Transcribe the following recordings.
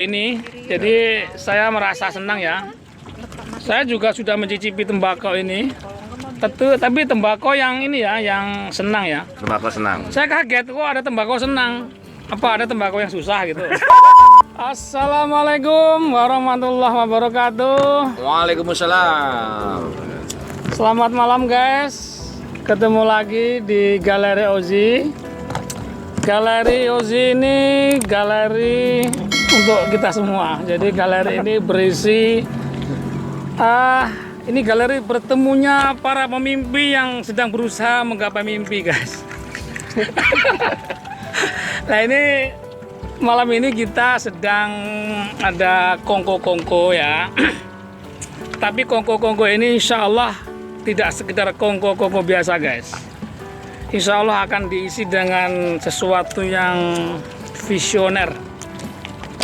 Ini jadi saya merasa senang ya. Saya juga sudah mencicipi tembakau ini. Tapi tembakau yang ini ya, yang senang ya. Tembakau senang. Saya kaget kok ada tembakau senang. Apa ada tembakau yang susah gitu? Assalamualaikum warahmatullahi wabarakatuh. Waalaikumsalam. Selamat malam guys. Ketemu lagi di Galeri Ozi. Galeri Ozi ini galeri untuk kita semua. Jadi galeri ini berisi ini galeri bertemunya para pemimpi yang sedang berusaha menggapai mimpi, guys. Nah, ini malam ini kita sedang ada kongko-kongko ya. Tapi kongko-kongko ini insya Allah tidak sekedar kongko-kongko biasa, guys. Insya Allah akan diisi dengan sesuatu yang visioner,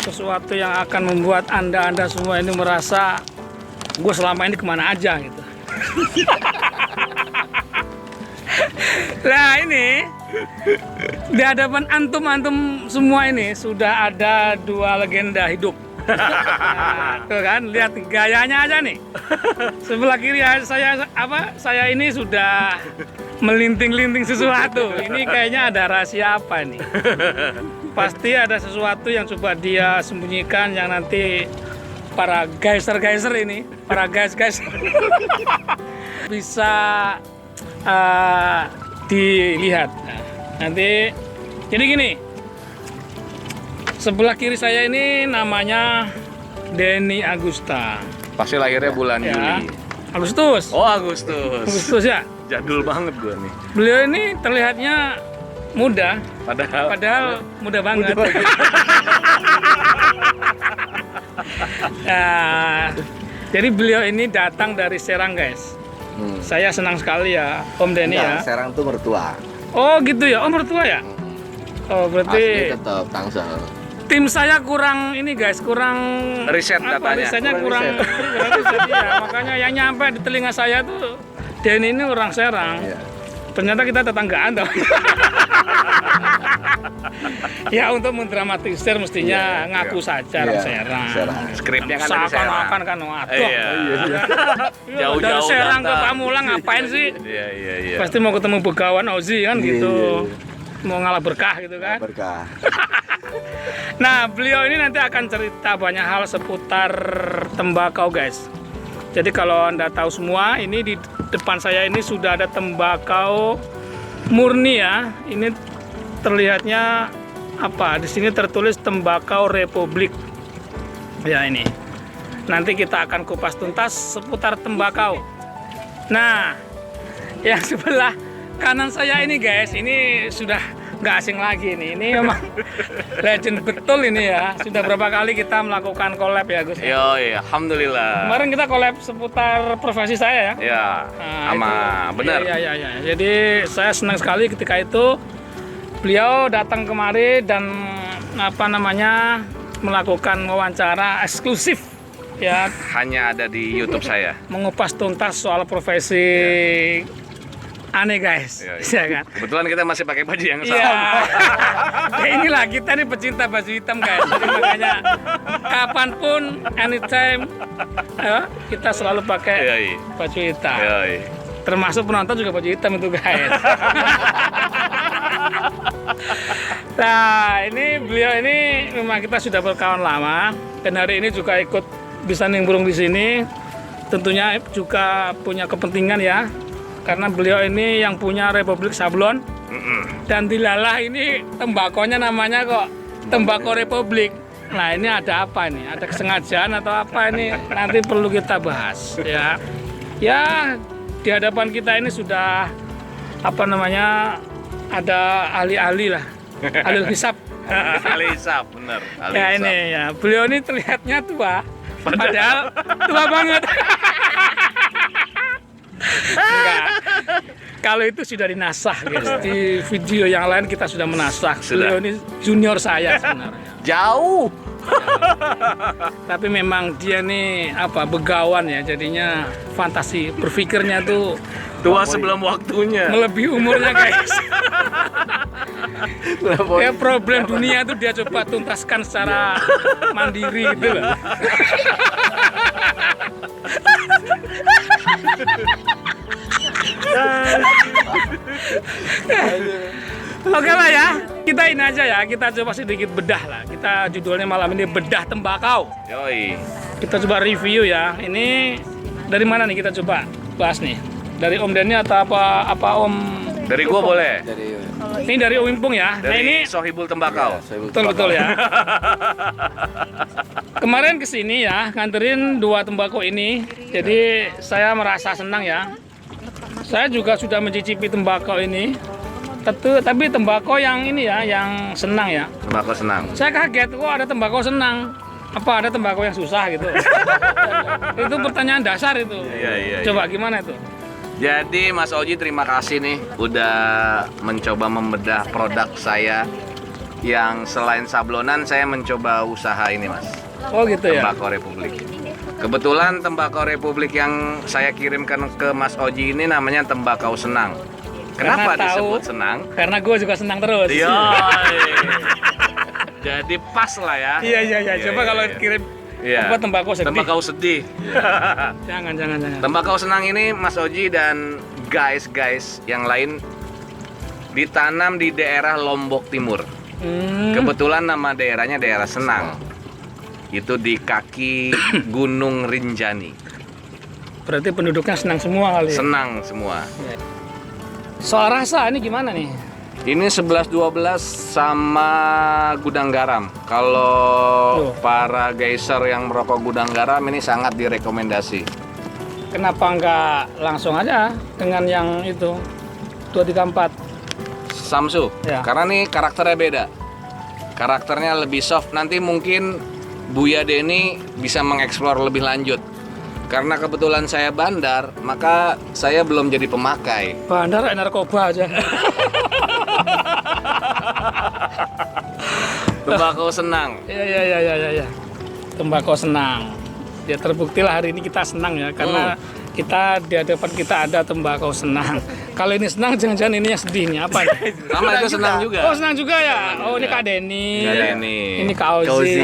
sesuatu yang akan membuat anda semua ini merasa gue selama ini kemana aja gitu. Nah, ini di hadapan antum semua ini sudah ada dua legenda hidup. Nah, tuh kan, lihat gayanya aja nih. Sebelah kiri saya ini sudah melinting-linting sesuatu. Ini kayaknya ada rahasia apa nih? Pasti ada sesuatu yang coba dia sembunyikan yang nanti para geyser ini, para guys bisa dilihat. Nah, nanti jadi gini. Sebelah kiri saya ini namanya Denny Agusta. Pasti lahirnya bulan Ya. Juli. Agustus. Oh, Agustus. Agustus ya. Jadul banget gue nih. Beliau ini terlihatnya muda, padahal muda banget. Nah, jadi beliau ini datang dari Serang, guys. Saya senang sekali ya, Om Denny ya. Serang tuh mertua. Oh gitu ya, Om mertua ya. Oh berarti Asli tetap Tangsel. tim saya kurang ini guys, kurang Riset datanya. risetnya kurang riset, ya. Makanya yang nyampe di telinga saya tuh Denny ini orang Serang. Iya. Ternyata kita tetanggaan toh. Ya untuk mendramatisir mestinya ngaku saja orang Serang. Skripnya kan dari Serang. Seakan-akan kan waduh. Iya. Jauh-jauh dari Serang ke datang. Pamulang ngapain sih? Iya. Pasti mau ketemu Begawan Ozi kan Iya, gitu. iya. Mau ngalah berkah gitu kan. Berkah. Nah, beliau ini nanti akan cerita banyak hal seputar tembakau, guys. Jadi kalau Anda tahu semua, ini di depan saya ini sudah ada tembakau murni ya. Ini terlihatnya apa? Di sini tertulis Tembakau Republik. Ya ini. Nanti kita akan kupas tuntas seputar tembakau. Nah, yang sebelah kanan saya ini, guys, ini sudah nggak asing lagi nih. Ini memang legend betul ini ya. Sudah berapa kali kita melakukan collab ya, Gus? Iya, alhamdulillah. Kemarin kita collab seputar profesi saya ya. Ya, Nah, sama itu. benar. Iya. Jadi saya senang sekali ketika itu beliau datang kemari dan melakukan wawancara eksklusif ya, Hanya ada di YouTube saya. mengupas tuntas soal profesi aneh, guys. Iya. Iya kan? Kebetulan kita masih pakai baju yang Iya. sama. Ya inilah kita nih pecinta baju hitam, guys. Jadi makanya kapanpun, anytime, ya, kita selalu pakai Iya. baju hitam. Iya. Termasuk penonton juga baju hitam itu, guys. Nah, ini beliau ini memang kita sudah berkawan lama dan hari ini juga ikut bisa nimbrung di sini. Tentunya juga punya kepentingan ya. Karena beliau ini yang punya Republik Sablon dan dilalah ini tembakonya namanya kok Tembakau Republik. Nah, ini ada apa nih? Ada kesengajaan atau apa ini? Nanti perlu kita bahas ya. Ya, di hadapan kita ini sudah ada ahli-ahli lah, ahli hisab. Ali Isap, bener. Ali Ya Isap. ini ya, beliau ini terlihatnya tua, padahal tua banget. Enggak. Kalau itu sudah dinasah, guys. Di video yang lain kita sudah menasah. Sudah. Beliau ini junior saya sebenarnya. Jauh. Tapi memang dia nih begawan ya, jadinya fantasi berpikirnya tuh Tua sebelum waktunya. melebihi umurnya, guys. Ya problem dunia itu dia coba tuntaskan secara mandiri gitu loh. Oke lah ya, kita ini aja ya, kita coba sedikit bedah lah. Kita judulnya malam ini bedah tembakau. Yoi. Kita coba review ya. Ini dari mana nih kita coba bahas nih? Dari Om Denny atau apa Om? Dari gua boleh. Dari Ini dari Om Impung ya. Nah Dari ini Sohibul Tembakau. betul ya. Kemarin kesini ya nganterin 2 tembakau ini. Jadi saya merasa senang ya. Saya juga sudah mencicipi tembakau ini. Tapi tembakau yang ini ya, yang senang ya. Tembakau senang. Saya kaget kok ada tembakau senang. Apa ada tembakau yang susah gitu? Itu pertanyaan dasar itu. Iya. Coba gimana itu? Jadi Mas Oji terima kasih nih udah mencoba membedah produk saya yang selain sablonan saya mencoba usaha ini Mas. Oh gitu ya. Tembakau Republik. Kebetulan Tembakau Republik yang saya kirimkan ke Mas Oji ini namanya Tembakau Senang. Kenapa Karena tahu- disebut senang? Karena gue juga senang terus. Iya. Jadi pas lah ya. Iya. Coba kalau kirim apa tembakau sedih. Tembakau sedih. Jangan. Tembakau senang ini Mas Oji dan guys yang lain ditanam di daerah Lombok Timur. Kebetulan nama daerahnya daerah Senang. Itu di kaki Gunung Rinjani. Berarti penduduknya senang semua kali ya? Senang semua. Soal rasa ini gimana nih? Ini 11-12 sama gudang garam. Kalau para geyser yang merokok gudang garam ini sangat direkomendasi. Kenapa nggak langsung aja dengan yang itu 234? Samsu, Ya. karena nih karakternya beda. Karakternya lebih soft. Nanti mungkin Buya Denny bisa mengeksplor lebih lanjut. Karena kebetulan saya bandar, maka saya belum jadi pemakai. Bandar narkoba aja. Tembakau senang. Iya. Tembakau senang. Ya terbuktilah hari ini kita senang ya karena kita di hadapan kita ada tembakau senang. Kalau ini senang jangan-jangan ini yang sedih nih apa nih? Sama itu senang juga. Oh senang juga ya. Oh ini Kak Denny. Kak Denny. Ini Kak Ozi.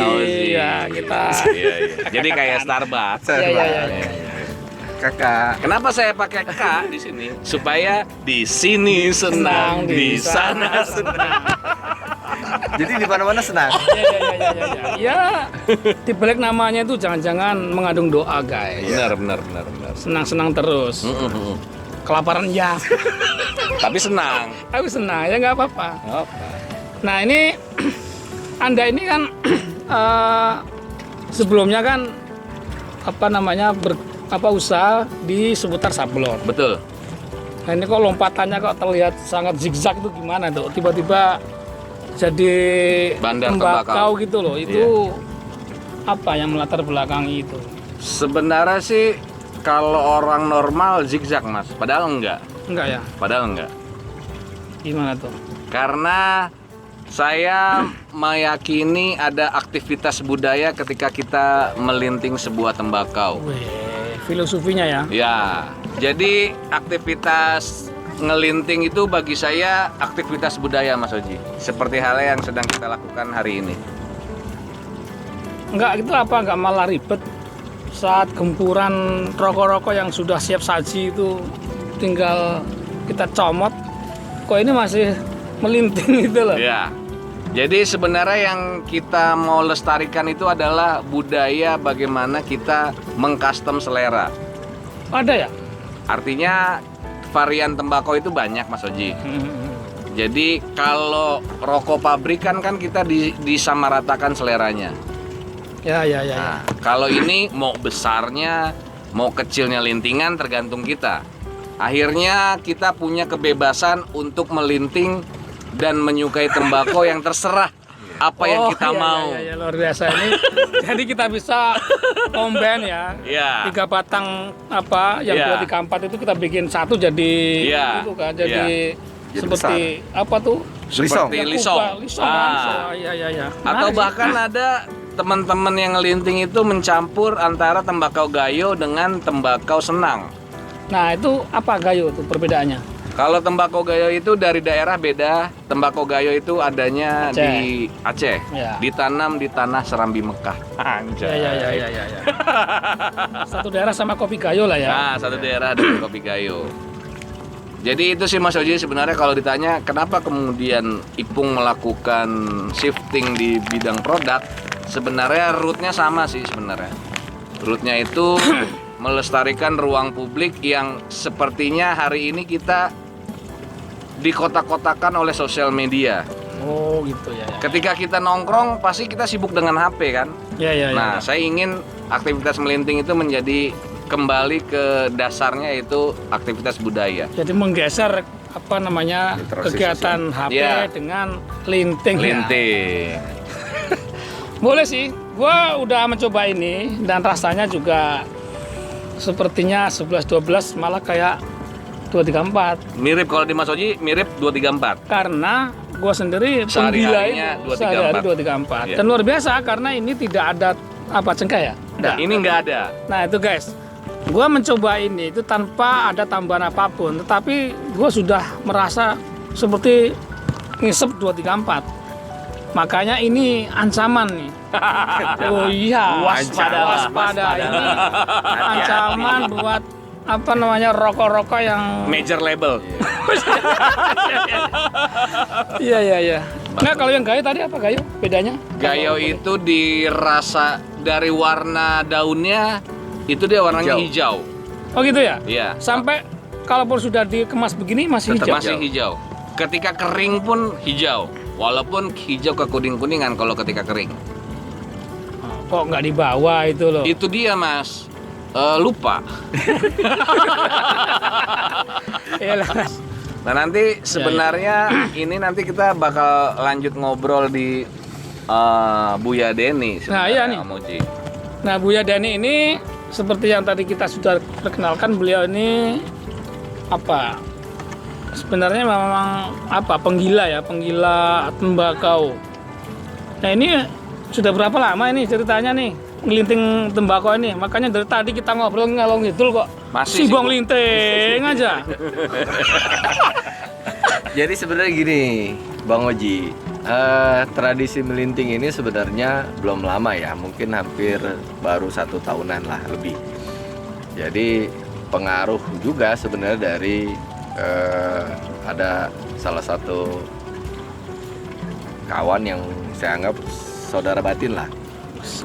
Ya kita. Iya. Jadi kayak Starbucks. Iya. kakak. Kenapa saya pakai K di sini? Supaya di sini senang, di sana senang. Jadi di mana-mana senang. Ya, di balik namanya itu jangan-jangan mengandung doa, guys. Benar. Senang-senang terus. Kelaparan ya, Tapi senang. aku senang ya nggak apa-apa. Nah ini Anda ini kan sebelumnya kan usaha di seputar sablon. Betul. Nah ini kok lompatannya kok terlihat sangat zigzag itu gimana tuh? Tiba-tiba jadi Bandar tembakau tembakau. gitu loh. Itu apa yang melatar belakangi itu? Sebenarnya sih kalau orang normal zigzag Mas, padahal enggak. Enggak ya? Padahal enggak. Gimana tuh? Karena saya meyakini ada aktivitas budaya ketika kita melinting sebuah tembakau. Wih, filosofinya ya? Ya, jadi aktivitas ngelinting itu bagi saya aktivitas budaya Mas Oji. Seperti halnya yang sedang kita lakukan hari ini. Enggak itu apa? Enggak malah ribet saat gempuran rokok-rokok yang sudah siap saji itu tinggal kita comot. Kok ini masih melinting gitu loh? Ya. Jadi sebenarnya yang kita mau lestarikan itu adalah budaya bagaimana kita mengcustom selera. Ada ya? Artinya varian tembakau itu banyak Mas Oji. Jadi kalau rokok pabrikan kan kita disamaratakan seleranya. Ya. Nah, kalau ini mau besarnya, mau kecilnya lintingan tergantung kita. Akhirnya kita punya kebebasan untuk melinting dan menyukai tembakau yang terserah apa yang kita mau. Iya, luar biasa ini. Jadi kita bisa combine ya. Iya. 3 batang yang Iya. 2, 3, 4 itu kita bikin satu jadi Iya. itu kan jadi Jadi seperti apa tuh? Seperti lisong. Lisong. Iya. Atau Menarik. bahkan ada teman-teman yang ngelinting itu mencampur antara tembakau gayo dengan tembakau senang. Nah, itu apa gayo tuh perbedaannya? Kalau tembakau gayo itu dari daerah beda. Tembakau gayo itu adanya Aceh. di Aceh. Ya. Ditanam di tanah Serambi Mekah. Anjay. Ya. Satu daerah sama kopi gayo lah ya. Nah, satu daerah dengan kopi gayo. Jadi itu sih Mas Oji, sebenarnya kalau ditanya kenapa kemudian Ipung melakukan shifting di bidang produk, sebenarnya root-nya sama sih sebenarnya. Root-nya itu melestarikan ruang publik yang sepertinya hari ini kita dikotak-kotakan oleh sosial media. Oh gitu ya. Ketika kita nongkrong pasti kita sibuk dengan HP kan. Ya. Nah, saya ingin aktivitas melinting itu menjadi kembali ke dasarnya, yaitu aktivitas budaya. Jadi menggeser apa namanya Interaksi kegiatan HP Ya. dengan linting. Ya. Linting. Boleh sih. Gua udah mencoba ini dan rasanya juga sepertinya 11-12 malah kayak 234. Mirip kalau di Mas Oji, mirip 234. Karena gue sendiri penggila ini Sehari-harinya 234. sehari-hari 234. Iya. Dan luar biasa karena ini tidak ada apa cengkeh ya. Nggak. Ini nggak ada. Nah itu guys, gue mencoba ini itu tanpa ada tambahan apapun, tetapi gue sudah merasa seperti ngisep 234. Makanya ini ancaman nih. Oh iya, waspada. Ini ancaman buat apa namanya rokok-rokok yang Major label. Iya. Nggak, kalau yang gayo tadi apa gayo? Bedanya? Gayo itu dirasa dari warna daunnya itu dia warnanya hijau. Oh gitu ya? Iya. Sampai kalaupun sudah dikemas begini masih hijau. Masih hijau. Ketika kering pun hijau. Walaupun hijau ke kuning-kuningan kalau ketika kering. Kok nggak dibawa itu loh? Itu dia Mas. Lupa. Iyalah. Nah nanti sebenarnya ini nanti kita bakal lanjut ngobrol di Buya Deni. Nah, iya nih. Om Oji. Nah Buya Dani ini seperti yang tadi kita sudah perkenalkan, beliau ini apa? Sebenarnya memang apa? Penggila tembakau. Nah ini sudah berapa lama ini ceritanya nih ngelinting tembakau ini? Makanya dari tadi kita ngobrol ngalong ngidul kok. Masih Sibong sibuk. linting aja. Jadi sebenarnya gini, Bang Oji, tradisi melinting ini sebenarnya belum lama ya, mungkin hampir baru 1 tahunan lah lebih. Jadi pengaruh juga sebenarnya dari ada salah satu kawan yang saya anggap saudara batin lah.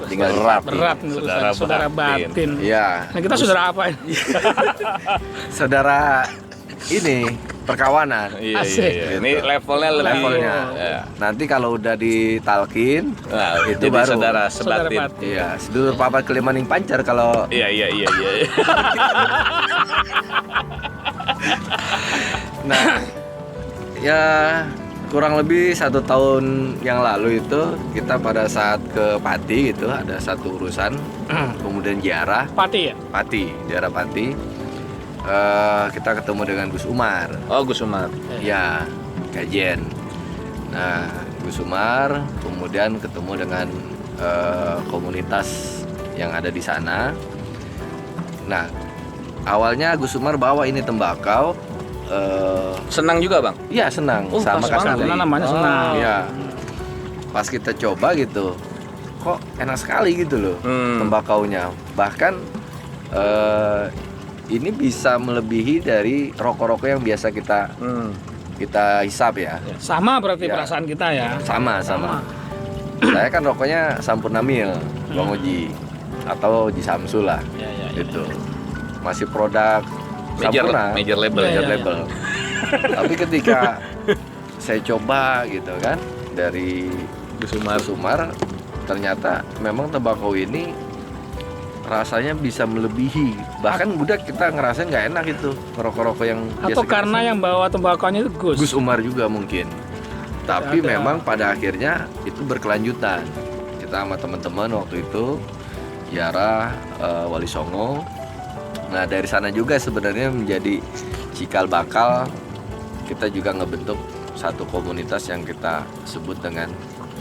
Tinggal di Pati. Berat menurut saudara batin. Iya. Nah kita saudara apa ini? Saudara ini perkawanan. Iya, Asik. Ini levelnya lebih. Levelnya. Ya. Nanti kalau udah ditalkin, Nah, itu jadi baru. saudara Saudara sebatin. batin. Iya, sedulur papat kelimaning pancar kalau Iya. nah ya kurang lebih 1 tahun yang lalu itu kita pada saat ke Pati gitu ada satu urusan, kemudian ziarah Pati ya? Pati, ziarah Pati. Kita ketemu dengan Gus Umar. Oh, Gus Umar. Ya, kajian. Nah, Gus Umar kemudian ketemu dengan komunitas yang ada di sana. Nah, awalnya Gus Umar bawa ini tembakau. Senang juga, Bang. Iya senang, Oh, sama pas banget. Kasali. Karena namanya senang. Iya. Pas kita coba gitu, kok enak sekali gitu loh tembakaunya. Bahkan ini bisa melebihi dari rokok-rokok yang biasa kita hisap ya. Sama berarti Ya. perasaan kita ya. Sama. Saya kan rokoknya Sampurna Mil, Bang Oji, atau Oji Samsu lah, Ya. gitu. Masih produk Major Sampurna, label. Iya, major iya. label. Tapi ketika saya coba gitu kan dari Gus Umar. Sumar, ternyata memang tembakau ini rasanya bisa melebihi. Bahkan udah kita ngerasain nggak enak itu rokok-rokok yang Atau kita karena rasain. yang bawa tembakaunya itu Gus Umar juga mungkin. Tapi Ada. memang pada akhirnya itu berkelanjutan. Kita sama teman-teman waktu itu ziarah Wali Songo. Nah dari sana juga sebenarnya menjadi cikal bakal kita juga ngebentuk satu komunitas yang kita sebut dengan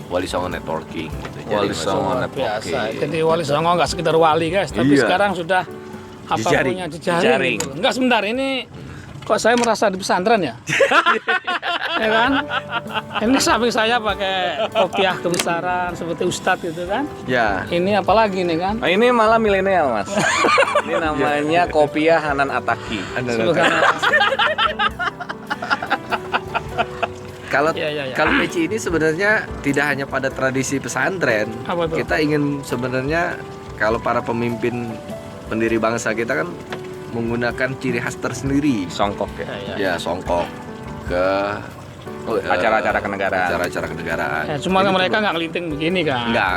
Wali Songo Networking gitu. Wali Songo Luar Networking. biasa. Jadi Wali Songo nggak sekedar wali guys, tapi Iya. sekarang sudah apa Jejaring. punya Jejaring. jejaring. Gitu. Enggak sebentar ini kok saya merasa di pesantren ya? Ya kan? Ini samping saya pakai kopiah kebesaran seperti ustadz gitu kan. Ya. Ini apalagi nih kan? Nah, ini malah milenial, Mas. Ini namanya kopiah Hanan Ataki. Kalau Ya. kalau peci ini sebenarnya tidak hanya pada tradisi pesantren. Apa tuh? Kita ingin sebenarnya kalau para pemimpin pendiri bangsa kita kan menggunakan ciri khas tersendiri. Songkok ya. Ya, songkok ke Acara-acara kenegaraan. Acara-acara kenegaraan. Ya, cuma Ini mereka nggak ngelinting begini kan? Enggak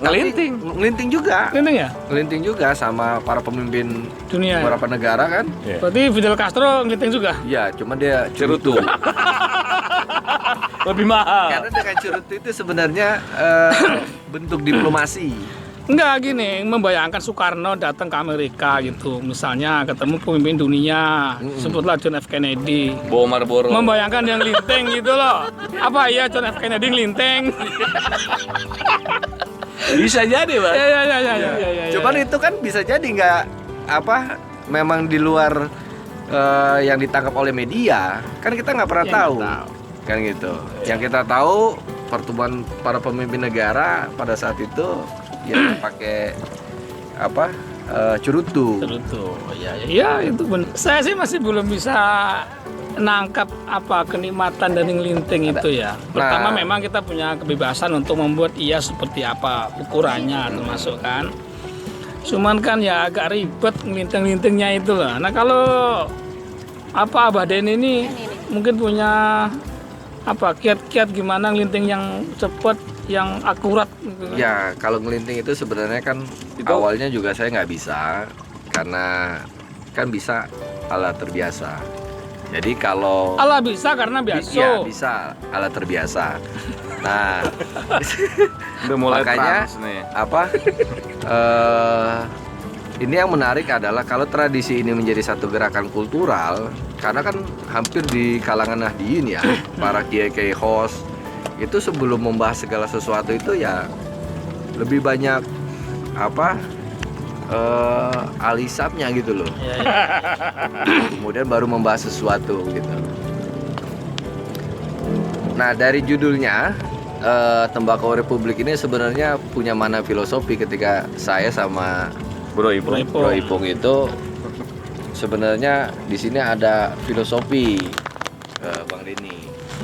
Ngelinting. ngelinting juga. Ngelinting ya? Ngelinting juga sama para pemimpin Dunia. Ya? beberapa negara kan. Berarti Fidel Castro ngelinting juga? Ya, cuma dia Cerutu. Lebih mahal. Karena dengan cerutu itu sebenarnya bentuk diplomasi. Enggak gini, membayangkan Soekarno datang ke Amerika gitu, misalnya ketemu pemimpin dunia, sebutlah John F. Kennedy. Bawa Marlboro. Membayangkan yang linting gitu loh. Apa iya John F. Kennedy linting? Bisa jadi, Bang. Ya. Cuman itu kan bisa jadi nggak apa memang di luar yang ditangkap oleh media kan kita nggak pernah Yang tahu nggak tahu. kan gitu. Yang kita tahu pertemuan para pemimpin negara pada saat itu ya pakai apa cerutu. Betul. Ya itu benar. Saya sih masih belum bisa nangkap apa kenikmatan dari ngelinting itu ya. Pertama memang kita punya kebebasan untuk membuat ia seperti apa ukurannya termasuk kan. Cuman kan ya agak ribet ngelinting-lintingnya itu lah. Nah kalau apa Abah Den ini mungkin punya apa kiat-kiat gimana ngelinting yang cepat, yang akurat gitu. Ya kalau ngelinting itu sebenarnya kan awalnya juga saya nggak bisa karena kan bisa ala terbiasa. Jadi kalau Allah bisa karena biasa. ya bisa ala terbiasa. Nah Udah mulai makanya trans nih. apa ini yang menarik adalah kalau tradisi ini menjadi satu gerakan kultural karena kan hampir di kalangan Nahdliyin ya para kiai-kiai host itu sebelum membahas segala sesuatu itu ya lebih banyak apa alisapnya gitu loh. Kemudian baru membahas sesuatu gitu. Nah dari judulnya Tembakau Republik ini sebenarnya punya mana filosofi ketika saya sama Bro Ipung. Bro Ipung itu sebenarnya di sini ada filosofi Bang Denny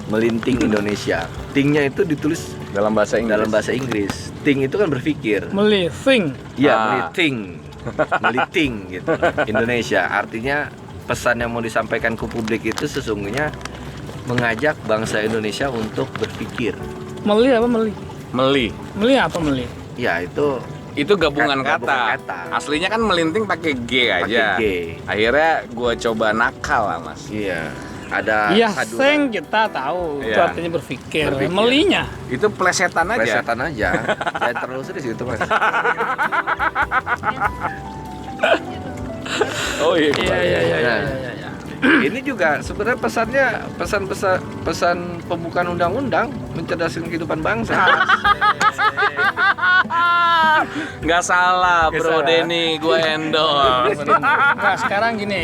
melinting Indonesia. Tingnya itu ditulis Dalam bahasa Inggris. dalam bahasa Inggris. Ting itu kan berpikir. Melinting. Ya, meliting gitu. Indonesia artinya pesan yang mau disampaikan ke publik itu sesungguhnya mengajak bangsa Indonesia untuk berpikir. Meli apa meli? Meli. Meli apa meli? Ya, itu Gabungan Gabungan kata. kata. Aslinya kan melinting pakai G aja. Pakai G. Akhirnya gua coba nakal lah, Mas. iya, ada Iya, saduran. seng kita tahu itu Iya. artinya berpikir. Berpikir. Melinya. Itu plesetan aja. Plesetan aja. Jangan terlalu serius gitu, Mas. Oh iya. Iya. Ini juga sebenarnya pesan pembukaan undang-undang mencerdaskan kehidupan bangsa. Nggak salah, Nggak Bro salah. Denny, gue endorse. Nah, sekarang gini,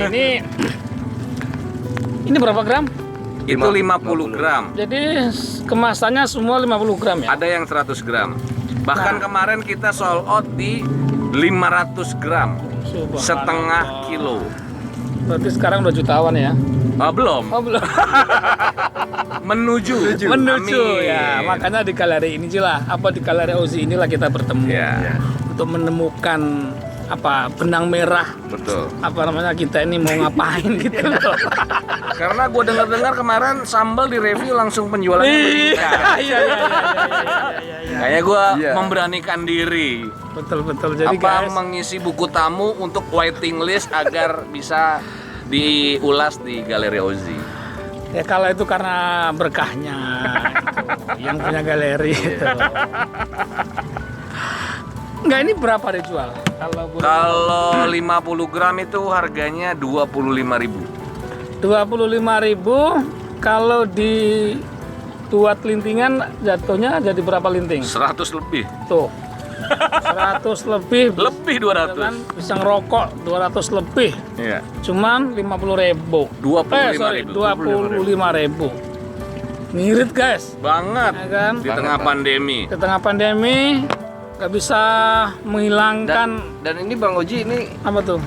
ini berapa gram? Itu 50 gram. Jadi kemasannya semua 50 gram ya? Ada yang 100 gram. Bahkan kemarin kita sold out di 500 gram. Subhanallah. Setengah kilo. Berarti sekarang udah jutawan ya? Belum. Oh belum. Menuju. Menuju Amin. ya. Makanya di galeri ini lah, di galeri Ozi inilah kita bertemu Ya, untuk menemukan benang merah betul. kita ini mau ngapain gitu loh. Karena gue dengar-dengar kemarin sambal di review langsung penjualannya meningkat. Iya. Kayaknya gue Iya. memberanikan diri. Betul. Jadi guys, Mengisi buku tamu untuk waiting list agar bisa diulas di Galeri Ozi. ya kalau itu karena berkahnya gitu, yang punya galeri itu. Enggak, ini berapa dijual? Kalau 50 gram itu harganya 25.000. 25.000. Kalau dibuat lintingan jatuhnya jadi berapa linting? 100 lebih. Tuh. 100 lebih. Lebih Kan 200. bisa ngerokok 200 lebih. Iya. Cuman 50.000. 25.000. 25.000. Ngirit guys, Banget. ya kan? Di tengah pandemi. Di tengah pandemi nggak bisa menghilangkan Dan ini Bang Oji ini apa tuh?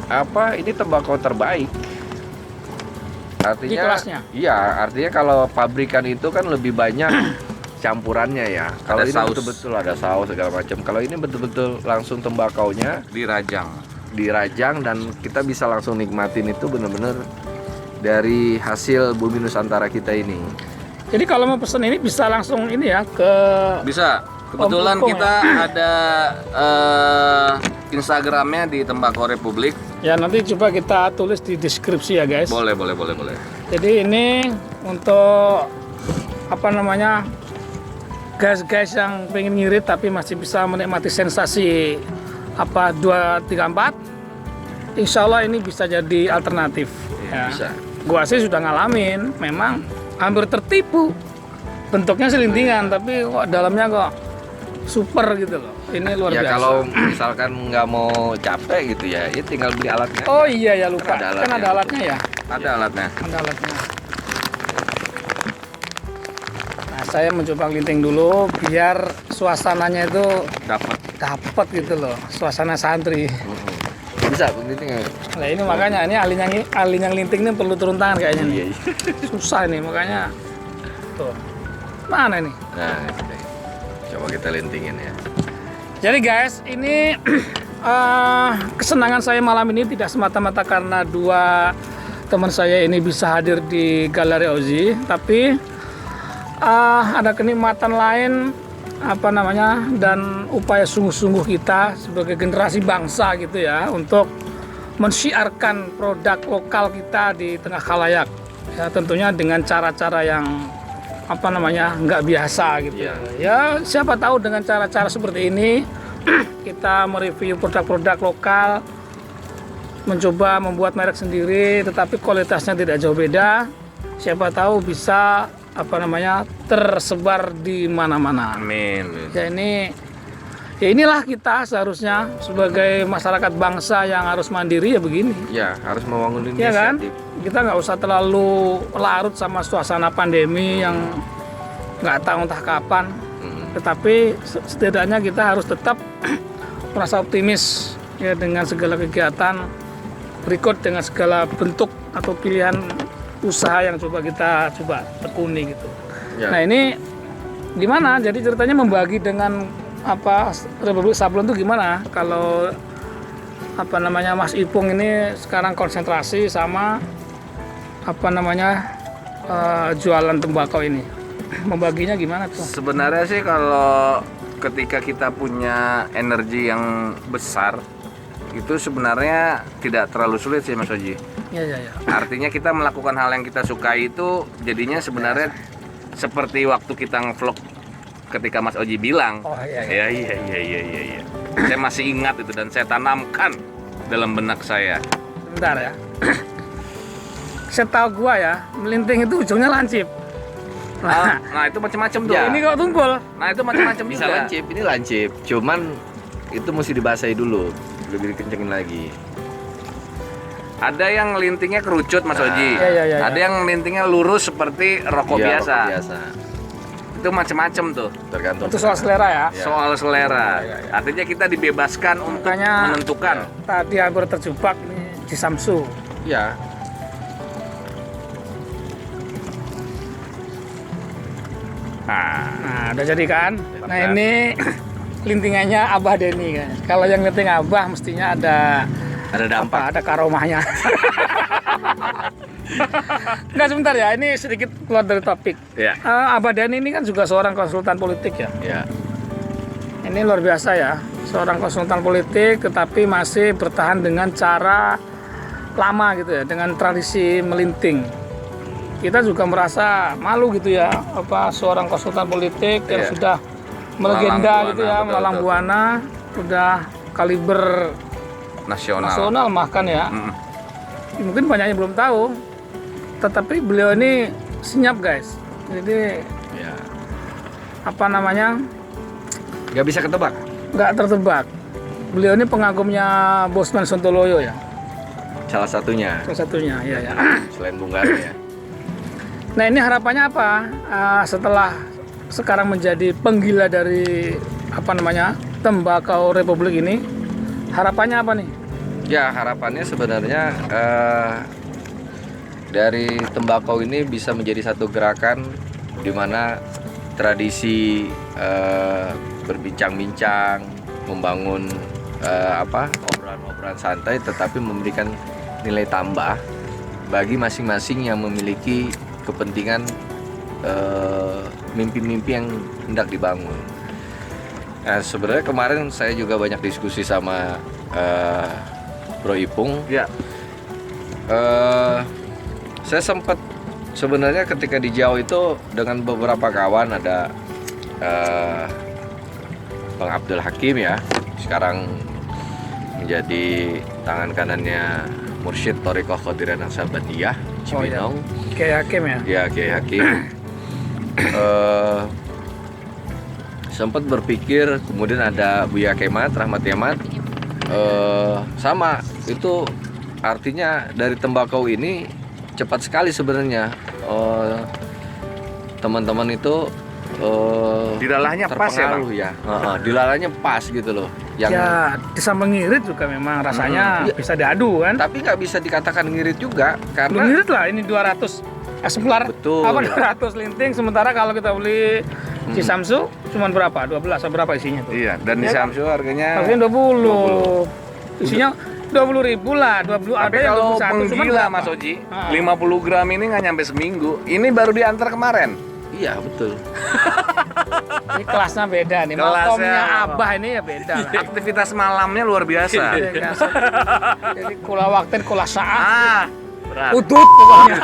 ini tembakau terbaik. Artinya Di kelasnya? Iya, artinya kalau pabrikan itu kan lebih banyak campurannya ya. Kalau Ada ini saus. betul-betul ada saus segala macam. Kalau ini betul-betul langsung tembakaunya Dirajang. dirajang dan kita bisa langsung nikmatin itu benar-benar dari hasil bumi Nusantara kita ini. Jadi kalau mau pesen ini bisa langsung ini ya ke Bisa. Kebetulan Om Pupung, kita ada Instagramnya di Tembakau Republik. ya, nanti coba kita tulis di deskripsi ya guys. Boleh. Jadi ini untuk apa namanya guys yang pengen ngirit tapi masih bisa menikmati sensasi 2, 3, 4. Insya Allah ini bisa jadi alternatif. Ya. Bisa. Gua sih sudah ngalamin, memang hampir tertipu. Bentuknya selintingan tapi kok dalamnya kok super gitu loh. Ini luar Ya biasa. kalau misalkan nggak mau capek gitu ya tinggal beli alatnya. Oh iya ya, lupa. Kan ada Kan ada alatnya. alatnya ya. Ada alatnya. Ada alatnya. Nah, saya mencoba linting dulu biar suasananya itu dapat gitu loh, suasana santri. Bisa begitu nggak? Nah ini makanya ini ahlinya linting ini perlu turun tangan kayaknya nih. Iya. Susah nih makanya. Tuh. Mana nih? Nah, ini. Coba kita lintingin ya. Jadi guys, ini kesenangan saya malam ini tidak semata-mata karena dua teman saya ini bisa hadir di Galeri Oji, tapi ada kenikmatan lain dan upaya sungguh-sungguh kita sebagai generasi bangsa gitu ya untuk mensyiarkan produk lokal kita di tengah khalayak. Ya tentunya dengan cara-cara yang nggak biasa gitu. Ya siapa tahu dengan cara-cara seperti ini kita mereview produk-produk lokal, mencoba membuat merek sendiri tetapi kualitasnya tidak jauh beda. Siapa tahu bisa tersebar di mana-mana. Amin. Ya inilah kita seharusnya sebagai masyarakat bangsa yang harus mandiri ya begini. Ya, harus membangun Ya kan? inisiatif. Kita nggak usah terlalu larut sama suasana pandemi yang nggak tahu entah kapan. Tetapi setidaknya kita harus tetap merasa optimis ya dengan segala kegiatan berikut, dengan segala bentuk atau pilihan usaha yang kita tekuni gitu. Ya. Nah ini gimana? Jadi ceritanya membagi dengan Republik Sablon itu gimana? Kalau Mas Ipung ini sekarang konsentrasi sama jualan tembakau ini. Membaginya gimana tuh? Sebenarnya sih kalau ketika kita punya energi yang besar itu sebenarnya tidak terlalu sulit sih Mas Oji. Ya. Artinya kita melakukan hal yang kita sukai itu jadinya sebenarnya seperti waktu kita ngevlog ketika Mas Oji bilang. Oh iya. Iya. Saya masih ingat itu dan saya tanamkan dalam benak saya. Bentar ya. Setahu gua ya, melinting itu ujungnya lancip. Nah itu macam-macam tuh. Ya. Ini kok tumpul. Nah itu macam-macam Bisa juga. lancip, ini lancip. Cuman itu mesti dibasahi dulu, lebih dikencengin lagi. Ada yang lintingnya kerucut Mas Oji. Iya. Ada yang lintingnya lurus seperti rokok Iya, biasa. rokok biasa. Itu macam-macam tuh. Tergantung. Itu soal selera ya. Ya. Soal selera. Ya. Artinya kita dibebaskan untuk Makanya- menentukan. Tadi hampir terjebak ini di Samsu. Ya. Nah, udah jadi kan? Nah, ini lintingannya Abah Denny kan. Kalau yang linting Abah mestinya ada Ada ada karomahnya. Enggak, sebentar ya, ini sedikit keluar dari topik. Ya. Abah Denny ini kan juga seorang konsultan politik ya. Ya. Ini luar biasa ya, seorang konsultan politik tetapi masih bertahan dengan cara lama gitu ya, dengan tradisi melinting. Kita juga merasa malu gitu ya, seorang konsultan politik yang Iya. sudah melegenda gitu ya, Betul, Malang betul. Buana, udah kaliber nasional bahkan ya. Mungkin banyak yang belum tahu, tetapi beliau ini senyap guys. Jadi Ya. nggak Gak bisa ketebak. nggak tertebak. Beliau ini pengagumnya Bosman Sontoloyo ya, Salah satunya salah satunya. Ya, ya. selain Bung Karno ya. Nah ini harapannya apa setelah sekarang menjadi penggila dari apa namanya tembakau Republik ini? Harapannya apa nih? Ya harapannya sebenarnya dari tembakau ini bisa menjadi satu gerakan di mana tradisi berbincang-bincang, membangun obrolan-obrolan santai, tetapi memberikan nilai tambah bagi masing-masing yang memiliki kepentingan mimpi-mimpi yang hendak dibangun. Nah, sebenarnya kemarin saya juga banyak diskusi sama Bro Ipung. Ya. Saya sempat sebenarnya ketika di Jawa itu dengan beberapa kawan, ada Bang Abdul Hakim ya, sekarang menjadi tangan kanannya Mursyid Thariqah Qadiriyah Naqsabandiyah Cibinong. Kayak Hakim ya? Ya, Kiai Hakim. Sempat berpikir, kemudian ada Buya Kemat, Rahmat Kemat. Sama, itu artinya dari tembakau ini cepat sekali sebenarnya. Teman-teman itu Dilalahnya pas ya, Bang? terpengaruh ya. Dilalahnya pas gitu loh. Yang Ya, bisa mengirit juga memang rasanya bisa diadu kan? tapi nggak bisa dikatakan ngirit juga Belum karena ngirit lah, ini 200 eksemplar. Betul. Apa 200 linting, sementara kalau kita beli di Samsu cuma berapa? 12 atau berapa isinya tuh? Iya, dan di Ya kan? Samsu harganya Harganya 20. Isinya 20.000 lah, 20 ada Tapi yang kalau 21 cuman penggila berapa? Mas Oji, Ah. 50 gram ini nggak nyampe seminggu. Ini baru diantar kemarin. iya betul. Ini kelasnya beda nih. Kelasnya Makomnya apa? Abah ini ya beda lah. Aktivitas malamnya luar biasa. Iya kan? Jadi kula waktin kula saat Ah, berat. udut pokoknya.